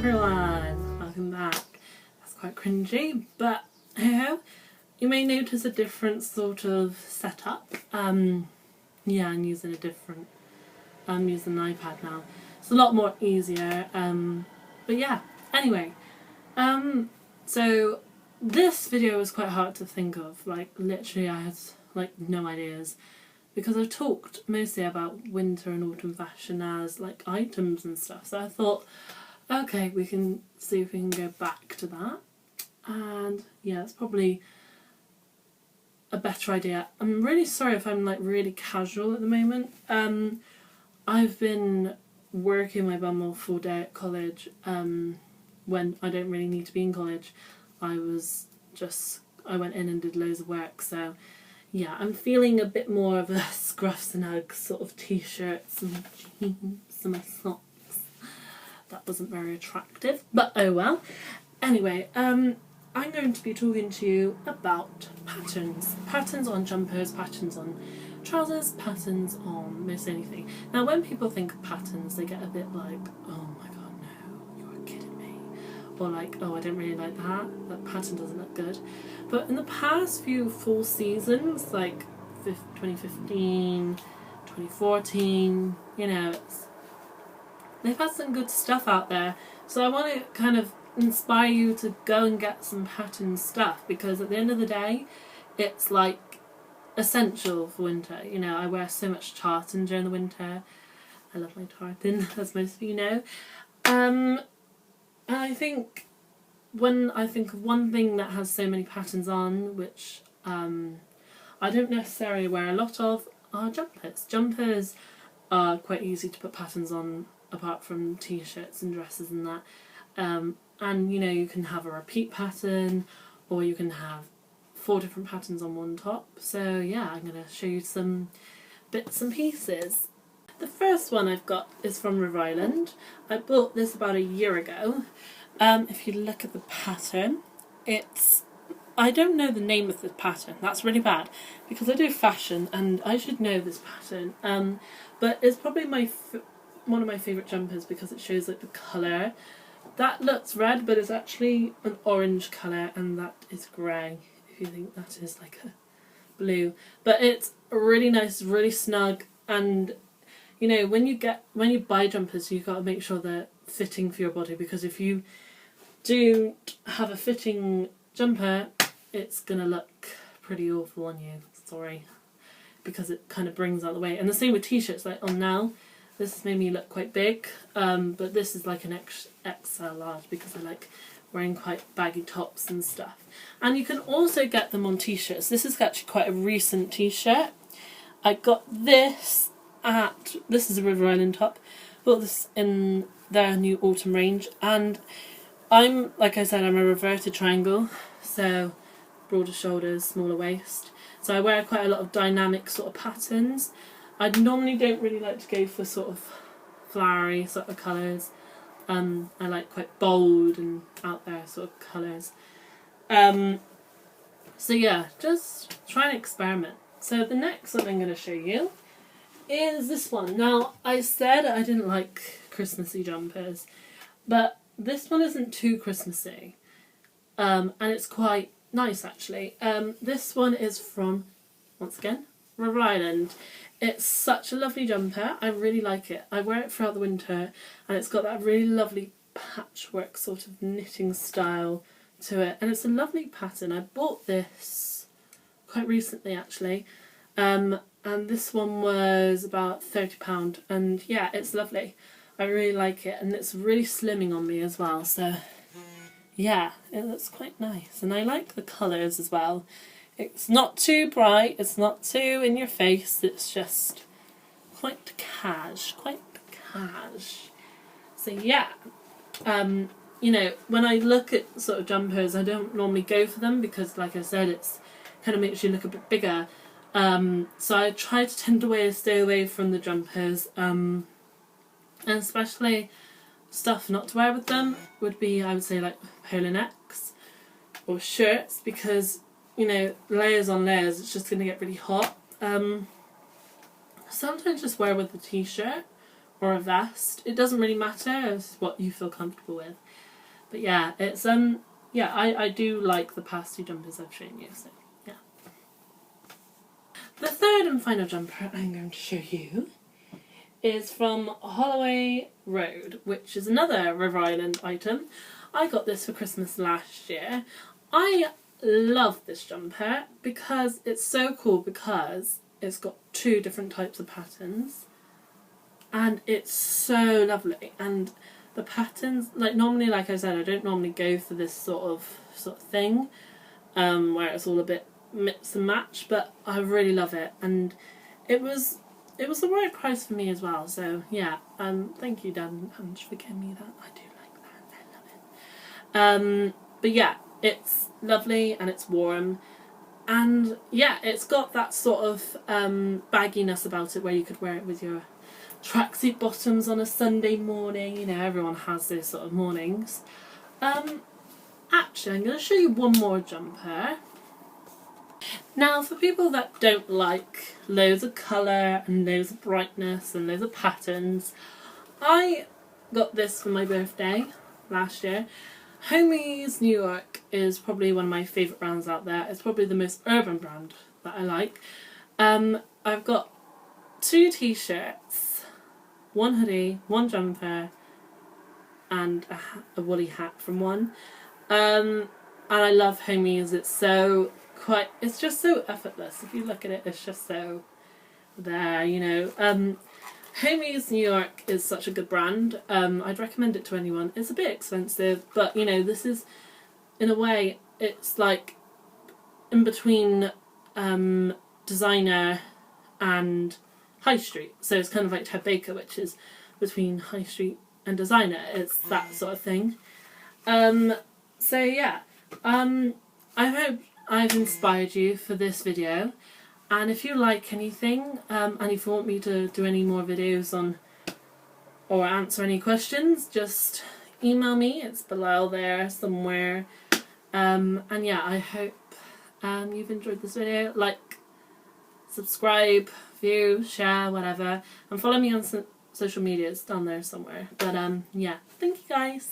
everyone, welcome back. That's quite cringy, but hey, you may notice a different sort of setup. Yeah, I'm using I'm using an iPad now. It's a lot more easier, but yeah, anyway. So this video was quite hard to think of, like literally I had like no ideas. Because I've talked mostly about winter and autumn fashion as like items and stuff, so I thought, okay, we can see if we can go back to that. And yeah, it's probably a better idea. I'm really sorry if I'm like really casual at the moment. I've been working my bum off full day at college when I don't really need to be in college. I went in and did loads of work, so yeah, I'm feeling a bit more of a scruffs and Uggs sort of t-shirts and jeans and my socks. That wasn't very attractive, but oh well. Anyway, I'm going to be talking to you about patterns. Patterns on jumpers, patterns on trousers, patterns on most anything. Now when people think of patterns, they get a bit like, oh my god, no, you're kidding me. Or like, oh, I don't really like that pattern doesn't look good. But in the past few fall seasons, like 2015, 2014, you know, they've had some good stuff out there. So I want to kind of inspire you to go and get some pattern stuff, because at the end of the day, it's like essential for winter. You know, I wear so much tartan during the winter. I love my tartan, as most of you know. And I think when I think of one thing that has so many patterns on, which I don't necessarily wear a lot of, are jumpers. Jumpers are quite easy to put patterns on, apart from t-shirts and dresses and that. And you know, you can have a repeat pattern, or you can have 4 different patterns on one top. So yeah, I'm going to show you some bits and pieces. The first one I've got is from River Island. I bought this about a year ago. If you look at the pattern, I don't know the name of the pattern. That's really bad, because I do fashion and I should know this pattern. But it's probably one of my favourite jumpers, because it shows like the colour. That looks red, but it's actually an orange colour, and that is grey, if you think that is like a blue. But it's really nice, really snug, and you know, when you buy jumpers, you've got to make sure they're fitting for your body, because if you do have a fitting jumper, it's gonna look pretty awful on you, sorry, because it kind of brings out the weight. And the same with t-shirts, like on now, this has made me look quite big, but this is like an XL large, because I like wearing quite baggy tops and stuff. And you can also get them on t-shirts. This is actually quite a recent t-shirt. I got this this is a River Island top. Bought this in their new autumn range, and like I said, I'm a reverted triangle, so broader shoulders, smaller waist. So I wear quite a lot of dynamic sort of patterns. I normally don't really like to go for sort of flowery sort of colours. I like quite bold and out there sort of colours. So yeah, just try and experiment. So the next one I'm going to show you is this one. Now, I said I didn't like Christmassy jumpers, but this one isn't too Christmassy, and it's quite nice actually. This one is from, once again, River Island. It's such a lovely jumper. I really like it. I wear it throughout the winter, and it's got that really lovely patchwork sort of knitting style to it, and it's a lovely pattern. I bought this quite recently actually, and this one was about £30, and yeah, it's lovely. I really like it, and it's really slimming on me as well, so yeah, it looks quite nice. And I like the colours as well. It's not too bright, it's not too in your face, it's just quite cash, So yeah, you know, when I look at sort of jumpers, I don't normally go for them, because like I said, it's kind of makes you look a bit bigger. So I try to stay away from the jumpers, and especially stuff not to wear with them would be, I would say, like polo necks or shirts, because you know, layers on layers, it's just going to get really hot. Sometimes just wear with a t-shirt or a vest. It doesn't really matter, it's what you feel comfortable with. But yeah, it's yeah, I do like the past two jumpers I've shown you, so yeah. The third and final jumper I'm going to show you is from Holloway RD, which is another River Island item. I got this for Christmas last year. I love this jumper because it's so cool, because it's got two different types of patterns and it's so lovely. And the patterns, like normally, like I said, I don't normally go for this sort of thing where it's all a bit mix and match, but I really love it, and it was the right price for me as well. So yeah, thank you, Dad and Punch, for giving me that. I do like that. I love it. But yeah, it's lovely and it's warm, and yeah, it's got that sort of bagginess about it where you could wear it with your tracksuit bottoms on a Sunday morning. You know, everyone has those sort of mornings. Actually, I'm going to show you one more jumper. Now, for people that don't like loads of colour and loads of brightness and loads of patterns, I got this for my birthday last year. Holloway's NewYork is probably one of my favourite brands out there. It's probably the most urban brand that I like. I've got 2 t-shirts, 1 hoodie, 1 jumper, and a woolly hat from one. And I love Holloway's. It's just so effortless. If you look at it, it's just so there, you know. Holloway's NewYork is such a good brand. I'd recommend it to anyone. It's a bit expensive, but you know, this is, in a way, it's like in between designer and high street. So it's kind of like Ted Baker, which is between high street and designer. It's that sort of thing. So yeah, I hope I've inspired you for this video, and if you like anything, and if you want me to do any more videos on or answer any questions, just email me. It's below there somewhere. And yeah, I hope you've enjoyed this video. Like, subscribe, view, share, whatever, and follow me on social media. It's down there somewhere. But yeah, thank you guys.